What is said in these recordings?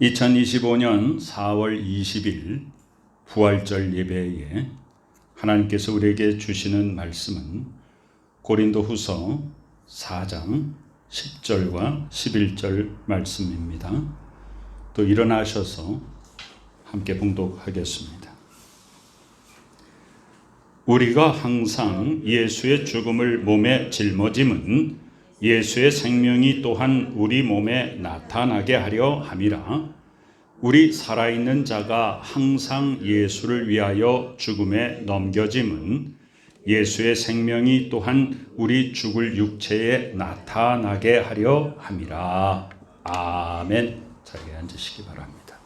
2025년 4월 20일 부활절 예배에 하나님께서 우리에게 주시는 말씀은 고린도후서 4장 10절과 11절 말씀입니다. 또 일어나셔서 함께 봉독하겠습니다. 우리가 항상 예수의 죽음을 몸에 짊어짐은 예수의 생명이 또한 우리 몸에 나타나게 하려 함이라. 우리 살아있는 자가 항상 예수를 위하여 죽음에 넘겨짐은 예수의 생명이 또한 우리 죽을 육체에 나타나게 하려 함이라. 아멘. 자리에 앉으시기 바랍니다.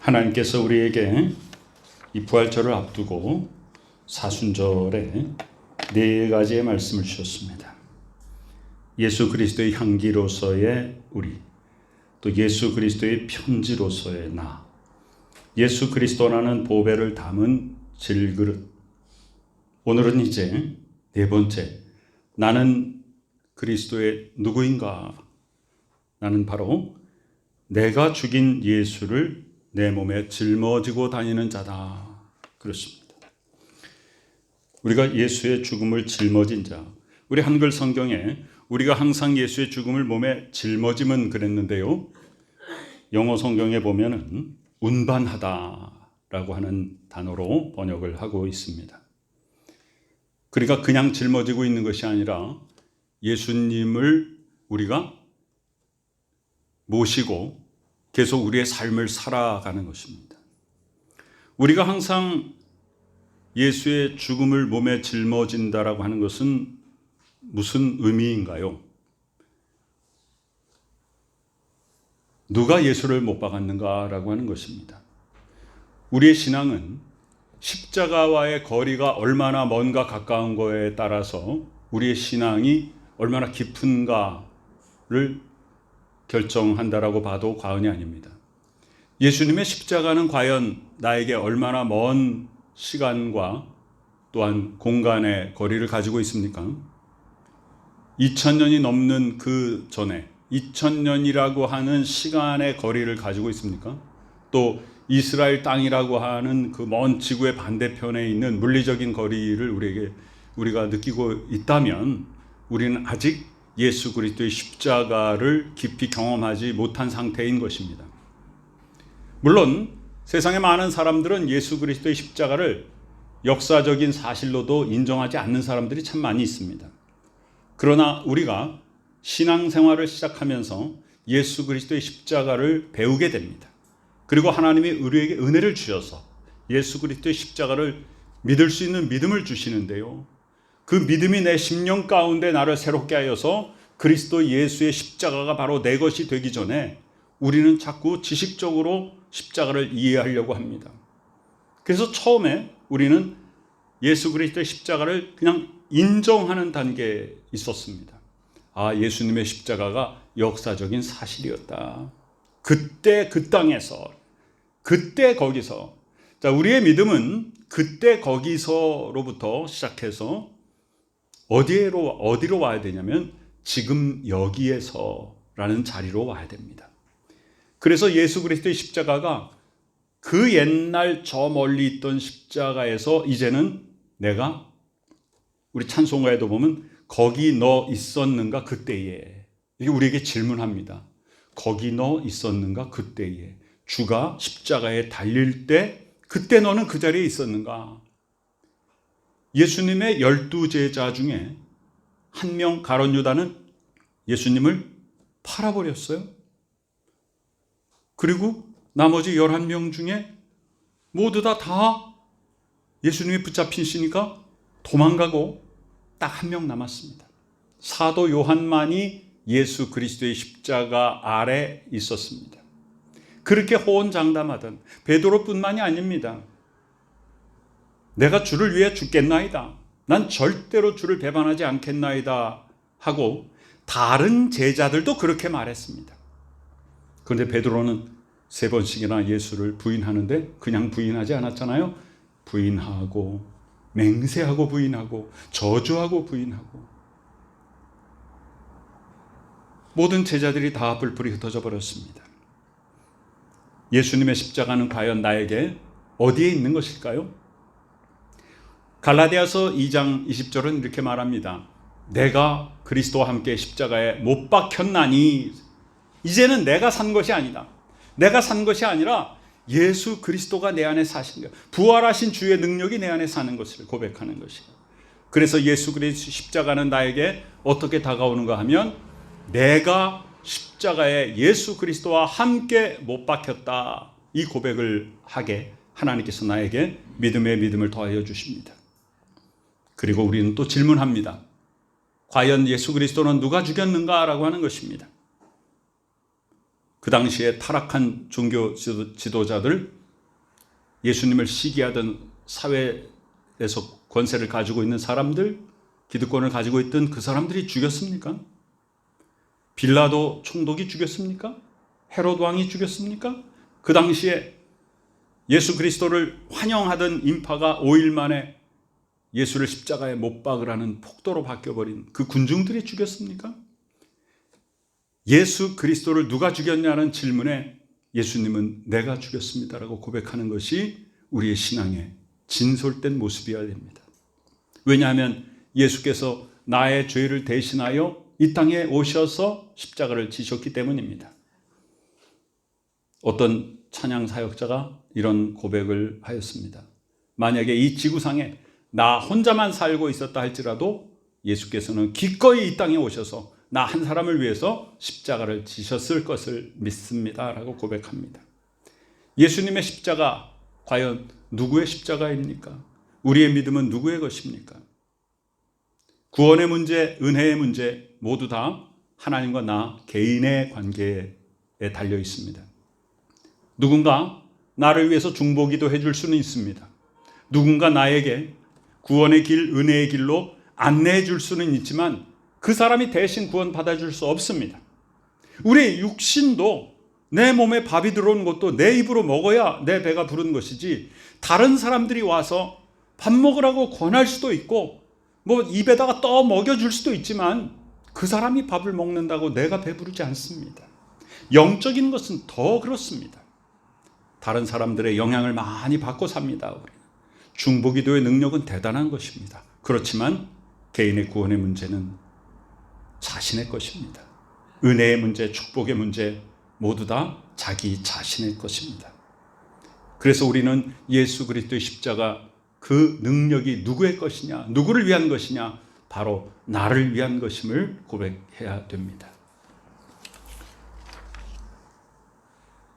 하나님께서 우리에게 이 부활절을 앞두고 사순절에 네 가지의 말씀을 주셨습니다. 예수 그리스도의 향기로서의 우리, 또 예수 그리스도의 편지로서의 나, 예수 그리스도라는 보배를 담은 질그릇. 오늘은 이제 네 번째, 나는 그리스도의 누구인가? 나는 바로 내가 죽인 예수를 내 몸에 짊어지고 다니는 자다. 그렇습니다. 우리가 예수의 죽음을 짊어진 자. 우리 한글 성경에 우리가 항상 예수의 죽음을 몸에 짊어짐은 그랬는데요. 영어 성경에 보면은 운반하다라고 하는 단어로 번역을 하고 있습니다. 그러니까 그냥 짊어지고 있는 것이 아니라 예수님을 우리가 모시고 계속 우리의 삶을 살아가는 것입니다. 우리가 항상 예수의 죽음을 몸에 짊어진다라고 하는 것은 무슨 의미인가요? 누가 예수를 못 박았는가라고 하는 것입니다. 우리의 신앙은 십자가와의 거리가 얼마나 먼가 가까운 거에 따라서 우리의 신앙이 얼마나 깊은가를 결정한다라고 봐도 과언이 아닙니다. 예수님의 십자가는 과연 나에게 얼마나 먼 시간과 또한 공간의 거리를 가지고 있습니까? 2000년이 넘는 그 전에 2000년이라고 하는 시간의 거리를 가지고 있습니까? 또 이스라엘 땅이라고 하는 그 먼 지구의 반대편에 있는 물리적인 거리를 우리가 느끼고 있다면 우리는 아직 예수 그리스도의 십자가를 깊이 경험하지 못한 상태인 것입니다. 물론 세상의 많은 사람들은 예수 그리스도의 십자가를 역사적인 사실로도 인정하지 않는 사람들이 참 많이 있습니다. 그러나 우리가 신앙생활을 시작하면서 예수 그리스도의 십자가를 배우게 됩니다. 그리고 하나님이 우리에게 은혜를 주셔서 예수 그리스도의 십자가를 믿을 수 있는 믿음을 주시는데요. 그 믿음이 내 심령 가운데 나를 새롭게 하여서 그리스도 예수의 십자가가 바로 내 것이 되기 전에 우리는 자꾸 지식적으로 십자가를 이해하려고 합니다. 그래서 처음에 우리는 예수 그리스도의 십자가를 그냥 인정하는 단계에 있었습니다. 아, 예수님의 십자가가 역사적인 사실이었다. 그때 그 땅에서, 그때 거기서. 자, 우리의 믿음은 그때 거기서로부터 시작해서 어디로 와야 되냐면 지금 여기에서라는 자리로 와야 됩니다. 그래서 예수 그리스도의 십자가가 그 옛날 저 멀리 있던 십자가에서 이제는 내가, 우리 찬송가에도 보면 거기 너 있었는가 그때에, 이게 우리에게 질문합니다. 거기 너 있었는가 그때에, 주가 십자가에 달릴 때 그때 너는 그 자리에 있었는가? 예수님의 12제자 중에 한 명, 가룟 유다는 예수님을 팔아버렸어요. 그리고 나머지 11명 중에 모두 다 예수님이 붙잡히시니까 도망가고 딱 한 명 남았습니다. 사도 요한만이 예수 그리스도의 십자가 아래 있었습니다. 그렇게 호언장담하던 베드로뿐만이 아닙니다. 내가 주를 위해 죽겠나이다. 난 절대로 주를 배반하지 않겠나이다 하고 다른 제자들도 그렇게 말했습니다. 그런데 베드로는 3번씩이나 예수를 부인하는데 그냥 부인하지 않았잖아요. 부인하고 맹세하고 부인하고 저주하고 부인하고 모든 제자들이 다 뿔뿔이 흩어져 버렸습니다. 예수님의 십자가는 과연 나에게 어디에 있는 것일까요? 갈라디아서 2장 20절은 이렇게 말합니다. 내가 그리스도와 함께 십자가에 못 박혔나니 이제는 내가 산 것이 아니다. 내가 산 것이 아니라 예수 그리스도가 내 안에 사신 것, 부활하신 주의 능력이 내 안에 사는 것을 고백하는 것이에요. 그래서 예수 그리스도 십자가는 나에게 어떻게 다가오는가 하면 내가 십자가에 예수 그리스도와 함께 못 박혔다. 이 고백을 하게 하나님께서 나에게 믿음의 믿음을 더하여 주십니다. 그리고 우리는 또 질문합니다. 과연 예수 그리스도는 누가 죽였는가? 라고 하는 것입니다. 그 당시에 타락한 종교 지도자들, 예수님을 시기하던 사회에서 권세를 가지고 있는 사람들, 기득권을 가지고 있던 그 사람들이 죽였습니까? 빌라도 총독이 죽였습니까? 헤롯 왕이 죽였습니까? 그 당시에 예수 그리스도를 환영하던 인파가 5일 만에 예수를 십자가에 못 박으라는 폭도로 바뀌어버린 그 군중들이 죽였습니까? 예수 그리스도를 누가 죽였냐는 질문에 예수님은 내가 죽였습니다라고 고백하는 것이 우리의 신앙의 진솔된 모습이어야 됩니다. 왜냐하면 예수께서 나의 죄를 대신하여 이 땅에 오셔서 십자가를 지셨기 때문입니다. 어떤 찬양 사역자가 이런 고백을 하였습니다. 만약에 이 지구상에 나 혼자만 살고 있었다 할지라도 예수께서는 기꺼이 이 땅에 오셔서 나 한 사람을 위해서 십자가를 지셨을 것을 믿습니다 라고 고백합니다. 예수님의 십자가 과연 누구의 십자가입니까? 우리의 믿음은 누구의 것입니까? 구원의 문제, 은혜의 문제 모두 다 하나님과 나 개인의 관계에 달려 있습니다. 누군가 나를 위해서 중보기도 해줄 수는 있습니다. 누군가 나에게 구원의 길, 은혜의 길로 안내해 줄 수는 있지만 그 사람이 대신 구원 받아줄 수 없습니다. 우리 육신도 내 몸에 밥이 들어오는 것도 내 입으로 먹어야 내 배가 부른 것이지 다른 사람들이 와서 밥 먹으라고 권할 수도 있고 뭐 입에다가 떠 먹여줄 수도 있지만 그 사람이 밥을 먹는다고 내가 배부르지 않습니다. 영적인 것은 더 그렇습니다. 다른 사람들의 영향을 많이 받고 삽니다. 우리는. 중보기도의 능력은 대단한 것입니다. 그렇지만 개인의 구원의 문제는 자신의 것입니다. 은혜의 문제, 축복의 문제 모두 다 자기 자신의 것입니다. 그래서 우리는 예수 그리스도의 십자가 그 능력이 누구의 것이냐, 누구를 위한 것이냐, 바로 나를 위한 것임을 고백해야 됩니다.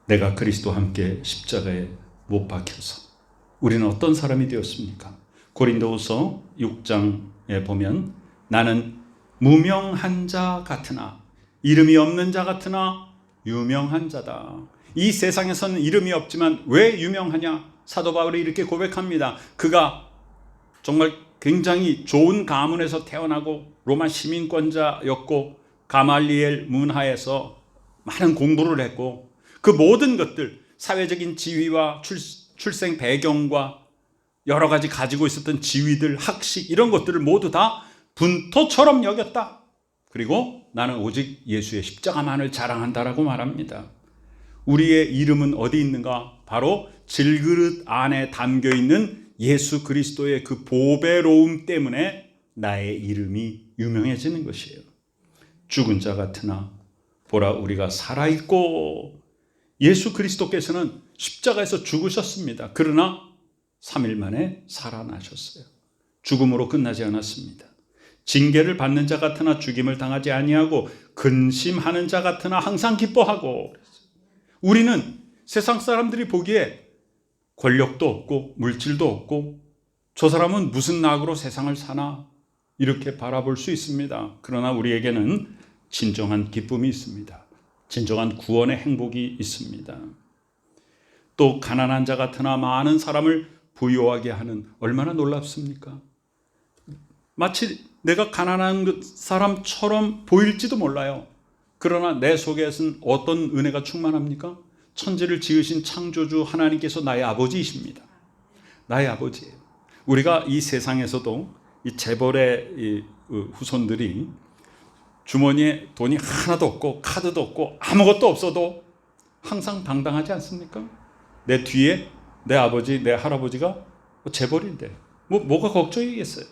내가 그리스도와 함께 십자가에 못 박혀서 우리는 어떤 사람이 되었습니까? 고린도후서 6장에 보면 나는 무명한 자 같으나 이름이 없는 자 같으나 유명한 자다. 이 세상에서는 이름이 없지만 왜 유명하냐? 사도 바울이 이렇게 고백합니다. 그가 정말 굉장히 좋은 가문에서 태어나고 로마 시민권자였고 가말리엘 문화에서 많은 공부를 했고 그 모든 것들, 사회적인 지위와 출생 배경과 여러 가지 가지고 있었던 지위들, 학식 이런 것들을 모두 다 분토처럼 여겼다. 그리고 나는 오직 예수의 십자가만을 자랑한다라고 말합니다. 우리의 이름은 어디 있는가? 바로 질그릇 안에 담겨있는 예수 그리스도의 그 보배로움 때문에 나의 이름이 유명해지는 것이에요. 죽은 자 같으나 보라 우리가 살아있고, 예수 그리스도께서는 십자가에서 죽으셨습니다. 그러나 3일 만에 살아나셨어요. 죽음으로 끝나지 않았습니다. 징계를 받는 자 같으나 죽임을 당하지 아니하고 근심하는 자 같으나 항상 기뻐하고. 우리는 세상 사람들이 보기에 권력도 없고 물질도 없고 저 사람은 무슨 낙으로 세상을 사나 이렇게 바라볼 수 있습니다. 그러나 우리에게는 진정한 기쁨이 있습니다. 진정한 구원의 행복이 있습니다. 또 가난한 자 같으나 많은 사람을 부유하게 하는, 얼마나 놀랍습니까? 마치 내가 가난한 사람처럼 보일지도 몰라요. 그러나 내 속에서는 어떤 은혜가 충만합니까? 천지를 지으신 창조주 하나님께서 나의 아버지이십니다. 나의 아버지예요. 우리가 이 세상에서도 이 재벌의 이 후손들이 주머니에 돈이 하나도 없고 카드도 없고 아무것도 없어도 항상 당당하지 않습니까? 내 뒤에 내 아버지, 내 할아버지가 재벌인데 뭐가 걱정이겠어요?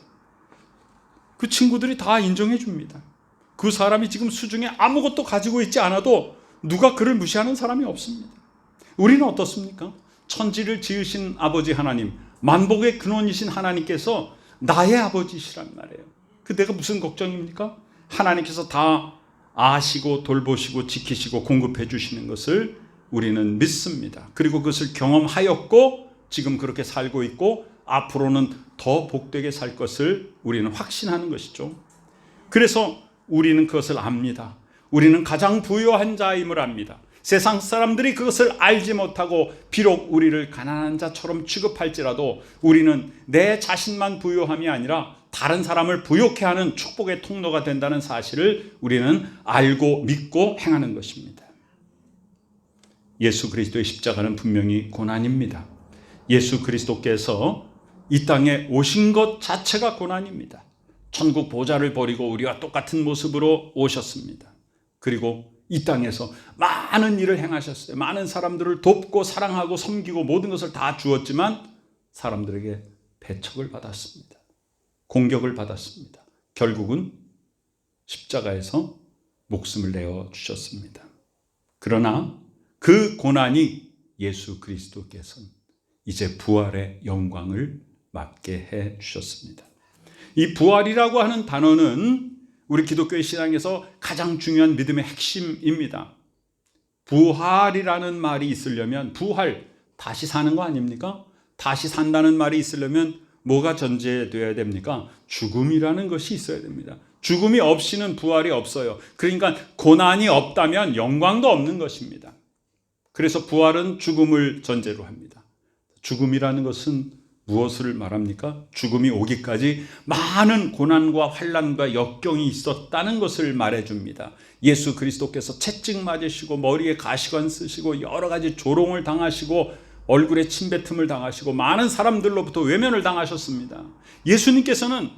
그 친구들이 다 인정해 줍니다. 그 사람이 지금 수중에 아무것도 가지고 있지 않아도 누가 그를 무시하는 사람이 없습니다. 우리는 어떻습니까? 천지를 지으신 아버지 하나님, 만복의 근원이신 하나님께서 나의 아버지시란 말이에요. 그 내가 무슨 걱정입니까? 하나님께서 다 아시고 돌보시고 지키시고 공급해 주시는 것을 우리는 믿습니다. 그리고 그것을 경험하였고 지금 그렇게 살고 있고 앞으로는 더 복되게 살 것을 우리는 확신하는 것이죠. 그래서 우리는 그것을 압니다. 우리는 가장 부유한 자임을 압니다. 세상 사람들이 그것을 알지 못하고 비록 우리를 가난한 자처럼 취급할지라도 우리는 내 자신만 부유함이 아니라 다른 사람을 부유케 하는 축복의 통로가 된다는 사실을 우리는 알고 믿고 행하는 것입니다. 예수 그리스도의 십자가는 분명히 고난입니다. 예수 그리스도께서 이 땅에 오신 것 자체가 고난입니다. 천국 보좌를 버리고 우리와 똑같은 모습으로 오셨습니다. 그리고 이 땅에서 많은 일을 행하셨어요. 많은 사람들을 돕고 사랑하고 섬기고 모든 것을 다 주었지만 사람들에게 배척을 받았습니다. 공격을 받았습니다. 결국은 십자가에서 목숨을 내어 주셨습니다. 그러나 그 고난이 예수 그리스도께서는 이제 부활의 영광을 맡게 해 주셨습니다. 이 부활이라고 하는 단어는 우리 기독교의 신앙에서 가장 중요한 믿음의 핵심입니다. 부활이라는 말이 있으려면 부활, 다시 사는 거 아닙니까? 다시 산다는 말이 있으려면 뭐가 전제되어야 됩니까? 죽음이라는 것이 있어야 됩니다. 죽음이 없이는 부활이 없어요. 그러니까 고난이 없다면 영광도 없는 것입니다. 그래서 부활은 죽음을 전제로 합니다. 죽음이라는 것은 무엇을 말합니까? 죽음이 오기까지 많은 고난과 환난과 역경이 있었다는 것을 말해줍니다. 예수 그리스도께서 채찍 맞으시고 머리에 가시관 쓰시고 여러 가지 조롱을 당하시고 얼굴에 침뱉음을 당하시고 많은 사람들로부터 외면을 당하셨습니다. 예수님께서는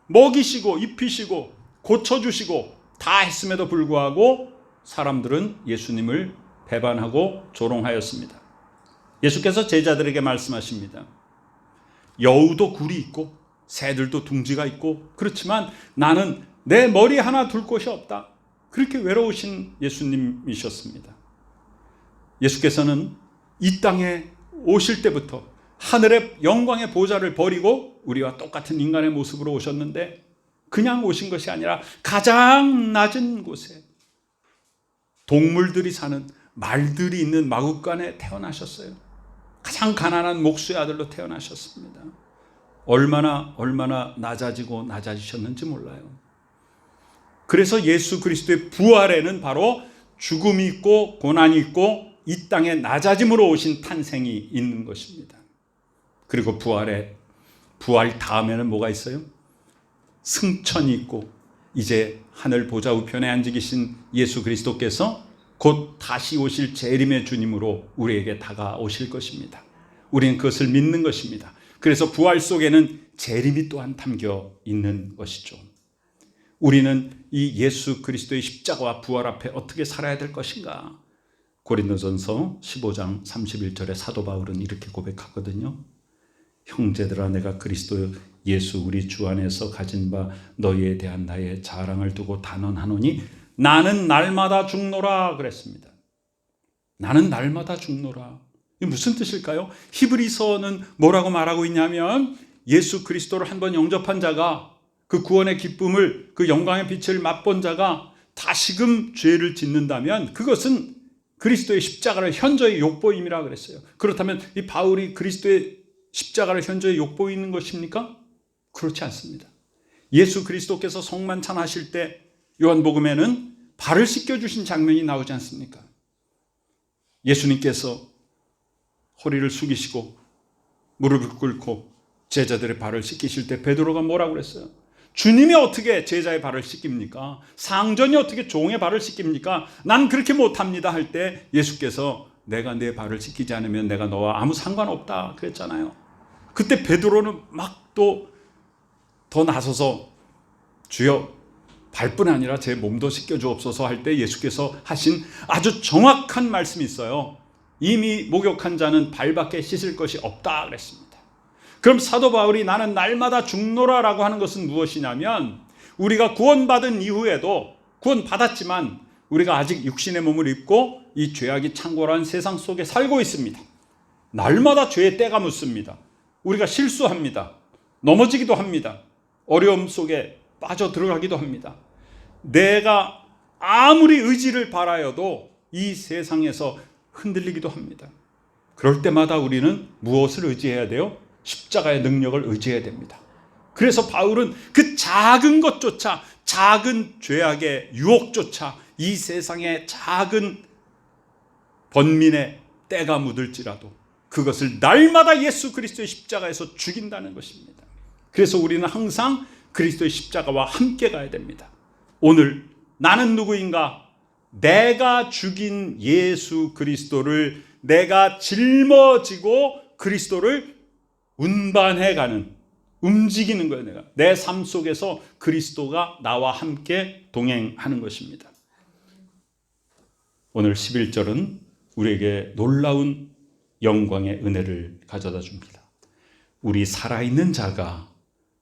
먹이시고 입히시고 고쳐주시고 다 했음에도 불구하고 사람들은 예수님을 배반하고 조롱하였습니다. 예수께서 제자들에게 말씀하십니다. 여우도 굴이 있고 새들도 둥지가 있고 그렇지만 나는 내 머리 하나 둘 곳이 없다. 그렇게 외로우신 예수님이셨습니다. 예수께서는 이 땅에 오실 때부터 하늘의 영광의 보좌를 버리고 우리와 똑같은 인간의 모습으로 오셨는데 그냥 오신 것이 아니라 가장 낮은 곳에 동물들이 사는 말들이 있는 마구간에 태어나셨어요. 가장 가난한 목수의 아들로 태어나셨습니다. 얼마나 낮아지셨는지 몰라요. 그래서 예수 그리스도의 부활에는 바로 죽음이 있고 고난이 있고 이 땅에 낮아짐으로 오신 탄생이 있는 것입니다. 그리고 부활 다음에는 뭐가 있어요? 승천이 있고 이제 하늘 보좌 우편에 앉아 계신 예수 그리스도께서 곧 다시 오실 재림의 주님으로 우리에게 다가오실 것입니다. 우리는 그것을 믿는 것입니다. 그래서 부활 속에는 재림이 또한 담겨 있는 것이죠. 우리는 이 예수 그리스도의 십자가와 부활 앞에 어떻게 살아야 될 것인가? 고린도전서 15장 31절에 사도 바울은 이렇게 고백하거든요. 형제들아 내가 그리스도 예수 우리 주 안에서 가진 바 너희에 대한 나의 자랑을 두고 단언하노니 나는 날마다 죽노라 그랬습니다. 나는 날마다 죽노라. 이게 무슨 뜻일까요? 히브리서는 뭐라고 말하고 있냐면 예수 그리스도를 한번 영접한 자가 그 구원의 기쁨을 그 영광의 빛을 맛본 자가 다시금 죄를 짓는다면 그것은 그리스도의 십자가를 현저히 욕보임이라 그랬어요. 그렇다면 이 바울이 그리스도의 십자가를 현저히 욕보이는 것입니까? 그렇지 않습니다. 예수 그리스도께서 성만찬 하실 때 요한복음에는 발을 씻겨주신 장면이 나오지 않습니까? 예수님께서 허리를 숙이시고 무릎을 꿇고 제자들의 발을 씻기실 때 베드로가 뭐라고 그랬어요? 주님이 어떻게 제자의 발을 씻깁니까? 상전이 어떻게 종의 발을 씻깁니까? 난 그렇게 못합니다 할 때 예수께서 내가 내 발을 씻기지 않으면 내가 너와 아무 상관없다 그랬잖아요. 그때 베드로는 막 또 더 나서서 주여 발뿐 아니라 제 몸도 씻겨주옵소서 할 때 예수께서 하신 아주 정확한 말씀이 있어요. 이미 목욕한 자는 발밖에 씻을 것이 없다 그랬습니다. 그럼 사도 바울이 나는 날마다 죽노라라고 하는 것은 무엇이냐면, 우리가 구원받은 이후에도 구원받았지만 우리가 아직 육신의 몸을 입고 이 죄악이 창궐한 세상 속에 살고 있습니다. 날마다 죄의 때가 묻습니다. 우리가 실수합니다. 넘어지기도 합니다. 어려움 속에 빠져 들어가기도 합니다. 내가 아무리 의지를 바라여도 이 세상에서 흔들리기도 합니다. 그럴 때마다 우리는 무엇을 의지해야 돼요? 십자가의 능력을 의지해야 됩니다. 그래서 바울은 그 작은 것조차, 작은 죄악의 유혹조차, 이 세상의 작은 번민의 때가 묻을지라도 그것을 날마다 예수 그리스도의 십자가에서 죽인다는 것입니다. 그래서 우리는 항상 그리스도의 십자가와 함께 가야 됩니다. 오늘 나는 누구인가? 내가 죽인 예수 그리스도를 내가 짊어지고 그리스도를 운반해가는, 움직이는 거예요. 내가 내 삶 속에서 그리스도가 나와 함께 동행하는 것입니다. 오늘 11절은 우리에게 놀라운 영광의 은혜를 가져다 줍니다. 우리 살아있는 자가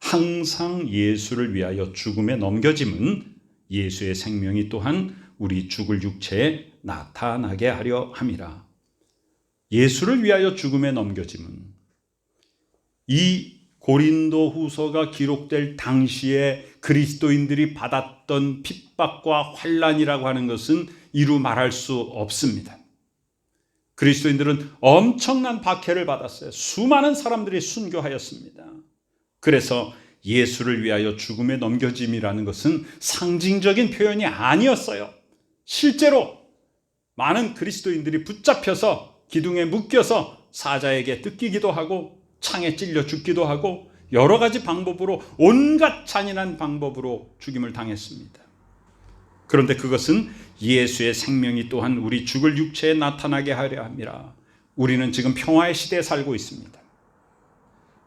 항상 예수를 위하여 죽음에 넘겨짐은 예수의 생명이 또한 우리 죽을 육체에 나타나게 하려 함이라. 예수를 위하여 죽음에 넘겨짐은, 이 고린도 후서가 기록될 당시에 그리스도인들이 받았던 핍박과 환난이라고 하는 것은 이루 말할 수 없습니다. 그리스도인들은 엄청난 박해를 받았어요. 수많은 사람들이 순교하였습니다. 그래서 예수를 위하여 죽음에 넘겨짐이라는 것은 상징적인 표현이 아니었어요. 실제로 많은 그리스도인들이 붙잡혀서 기둥에 묶여서 사자에게 뜯기기도 하고 창에 찔려 죽기도 하고 여러 가지 방법으로, 온갖 잔인한 방법으로 죽임을 당했습니다. 그런데 그것은 예수의 생명이 또한 우리 죽을 육체에 나타나게 하려 함이라. 우리는 지금 평화의 시대에 살고 있습니다.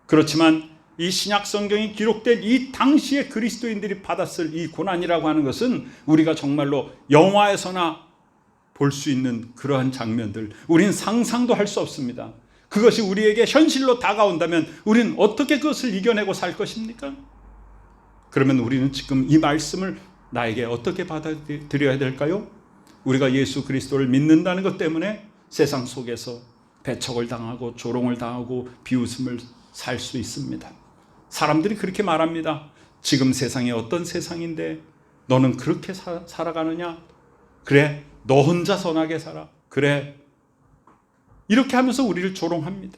그렇지만 이 신약 성경이 기록된 이 당시에 그리스도인들이 받았을 이 고난이라고 하는 것은 우리가 정말로 영화에서나 볼 수 있는 그러한 장면들, 우리는 상상도 할 수 없습니다. 그것이 우리에게 현실로 다가온다면 우리는 어떻게 그것을 이겨내고 살 것입니까? 그러면 우리는 지금 이 말씀을 나에게 어떻게 받아들여야 될까요? 우리가 예수 그리스도를 믿는다는 것 때문에 세상 속에서 배척을 당하고 조롱을 당하고 비웃음을 살 수 있습니다. 사람들이 그렇게 말합니다. 지금 세상이 어떤 세상인데 너는 그렇게 살아가느냐? 그래, 너 혼자 선하게 살아. 그래. 이렇게 하면서 우리를 조롱합니다.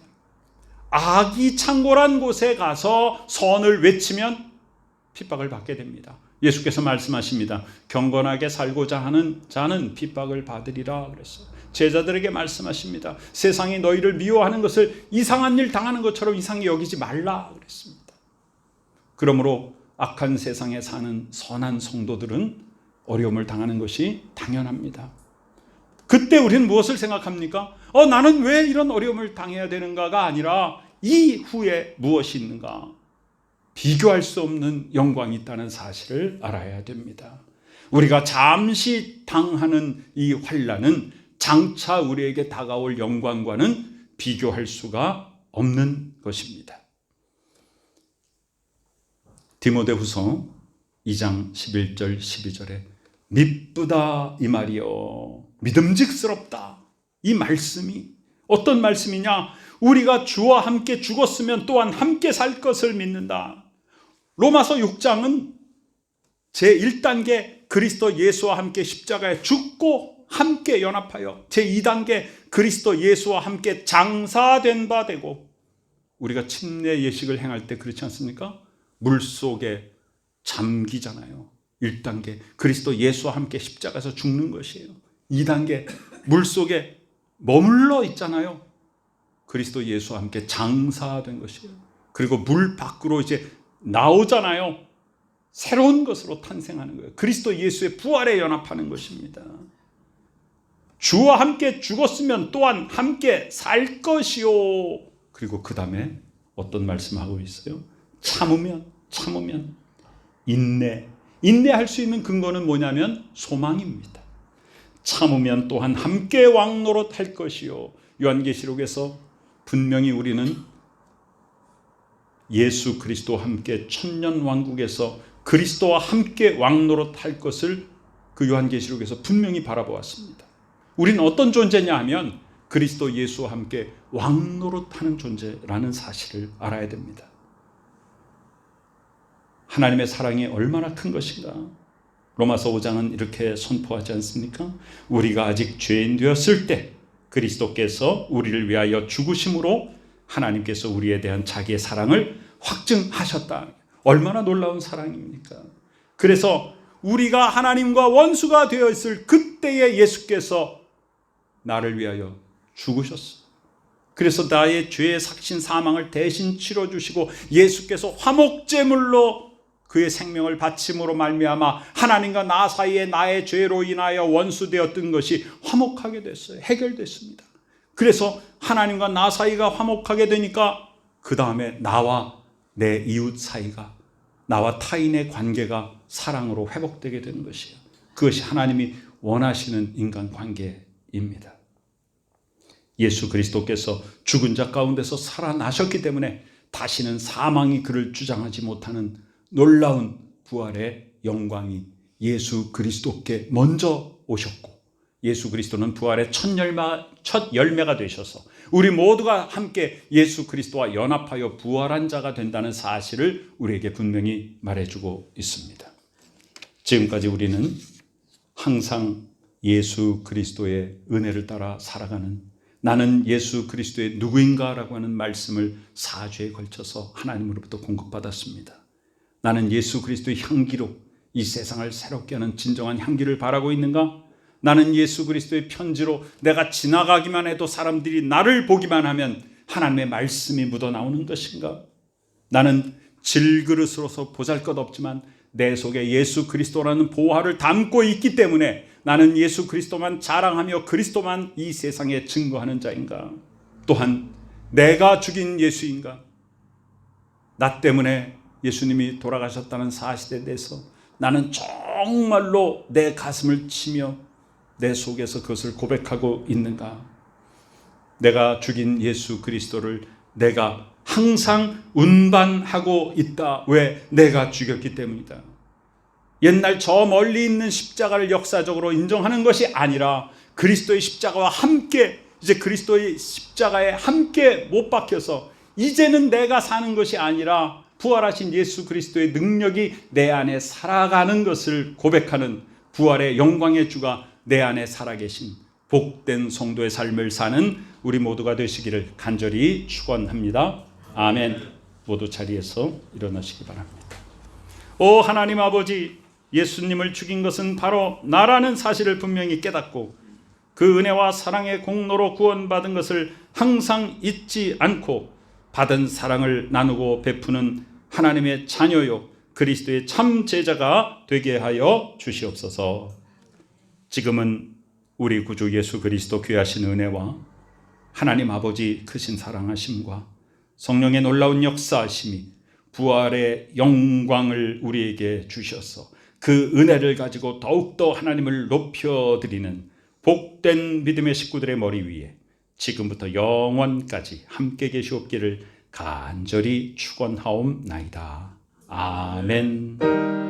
악이 창궐한 곳에 가서 선을 외치면 핍박을 받게 됩니다. 예수께서 말씀하십니다. 경건하게 살고자 하는 자는 핍박을 받으리라 그랬어요. 제자들에게 말씀하십니다. 세상이 너희를 미워하는 것을 이상한 일 당하는 것처럼 이상히 여기지 말라 그랬습니다. 그러므로 악한 세상에 사는 선한 성도들은 어려움을 당하는 것이 당연합니다. 그때 우리는 무엇을 생각합니까? 나는 왜 이런 어려움을 당해야 되는가가 아니라 이후에 무엇이 있는가? 비교할 수 없는 영광이 있다는 사실을 알아야 됩니다. 우리가 잠시 당하는 이 환난은 장차 우리에게 다가올 영광과는 비교할 수가 없는 것입니다. 디모데후서 2장 11절 12절에 미쁘다 이 말이요, 믿음직스럽다, 이 말씀이 어떤 말씀이냐? 우리가 주와 함께 죽었으면 또한 함께 살 것을 믿는다. 로마서 6장은 제1단계 그리스도 예수와 함께 십자가에 죽고 함께 연합하여 제2단계 그리스도 예수와 함께 장사된 바 되고, 우리가 침례 예식을 행할 때 그렇지 않습니까? 물속에 잠기잖아요. 1단계 그리스도 예수와 함께 십자가에서 죽는 것이에요. 2단계 물속에 머물러 있잖아요. 그리스도 예수와 함께 장사된 것이에요. 그리고 물 밖으로 이제 나오잖아요. 새로운 것으로 탄생하는 거예요. 그리스도 예수의 부활에 연합하는 것입니다. 주와 함께 죽었으면 또한 함께 살 것이요. 그리고 그 다음에 어떤 말씀하고 있어요? 참으면 인내할 수 있는 근거는 뭐냐면 소망입니다. 참으면 또한 함께 왕노릇할 것이요. 요한계시록에서 분명히 우리는 예수 그리스도와 함께 천년왕국에서 그리스도와 함께 왕노릇할 것을 그 요한계시록에서 분명히 바라보았습니다. 우리는 어떤 존재냐 하면 그리스도 예수와 함께 왕노릇하는 존재라는 사실을 알아야 됩니다. 하나님의 사랑이 얼마나 큰 것인가. 로마서 5장은 이렇게 선포하지 않습니까? 우리가 아직 죄인 되었을 때 그리스도께서 우리를 위하여 죽으심으로 하나님께서 우리에 대한 자기의 사랑을 확증하셨다. 얼마나 놀라운 사랑입니까? 그래서 우리가 하나님과 원수가 되어 있을 그때에 예수께서 나를 위하여 죽으셨어. 그래서 나의 죄의 삭신 사망을 대신 치러주시고 예수께서 화목제물로 그의 생명을 바침으로 말미암아 하나님과 나 사이에 나의 죄로 인하여 원수되었던 것이 화목하게 됐어요. 해결됐습니다. 그래서 하나님과 나 사이가 화목하게 되니까 그 다음에 나와 내 이웃 사이가, 나와 타인의 관계가 사랑으로 회복되게 되는 것이에요. 그것이 하나님이 원하시는 인간관계입니다. 예수 그리스도께서 죽은 자 가운데서 살아나셨기 때문에 다시는 사망이 그를 주장하지 못하는 놀라운 부활의 영광이 예수 그리스도께 먼저 오셨고, 예수 그리스도는 부활의 첫 열매가 되셔서 우리 모두가 함께 예수 그리스도와 연합하여 부활한 자가 된다는 사실을 우리에게 분명히 말해주고 있습니다. 지금까지 우리는 항상 예수 그리스도의 은혜를 따라 살아가는, 나는 예수 그리스도의 누구인가라고 하는 말씀을 4주에 걸쳐서 하나님으로부터 공급받았습니다. 나는 예수 그리스도의 향기로 이 세상을 새롭게 하는 진정한 향기를 바라고 있는가? 나는 예수 그리스도의 편지로 내가 지나가기만 해도 사람들이 나를 보기만 하면 하나님의 말씀이 묻어나오는 것인가? 나는 질그릇으로서 보잘것없지만 내 속에 예수 그리스도라는 보화를 담고 있기 때문에 나는 예수 그리스도만 자랑하며 그리스도만 이 세상에 증거하는 자인가? 또한 내가 죽인 예수인가? 나 때문에 예수님이 돌아가셨다는 사실에 대해서 나는 정말로 내 가슴을 치며 내 속에서 그것을 고백하고 있는가? 내가 죽인 예수 그리스도를 내가 항상 운반하고 있다. 왜? 내가 죽였기 때문이다. 옛날 저 멀리 있는 십자가를 역사적으로 인정하는 것이 아니라 그리스도의 십자가와 함께, 이제 그리스도의 십자가에 함께 못 박혀서 이제는 내가 사는 것이 아니라 부활하신 예수 그리스도의 능력이 내 안에 살아가는 것을 고백하는 부활의 영광의 주가 내 안에 살아계신 복된 성도의 삶을 사는 우리 모두가 되시기를 간절히 축원합니다. 아멘. 모두 자리에서 일어나시기 바랍니다. 오 하나님 아버지, 예수님을 죽인 것은 바로 나라는 사실을 분명히 깨닫고 그 은혜와 사랑의 공로로 구원받은 것을 항상 잊지 않고 받은 사랑을 나누고 베푸는 하나님의 자녀요 그리스도의 참 제자가 되게 하여 주시옵소서. 지금은 우리 구주 예수 그리스도 귀하신 은혜와 하나님 아버지 크신 사랑하심과 성령의 놀라운 역사하심이 부활의 영광을 우리에게 주셔서 그 은혜를 가지고 더욱더 하나님을 높여드리는 복된 믿음의 식구들의 머리 위에 지금부터 영원까지 함께 계시옵기를 간절히 축원하옵나이다. 아멘.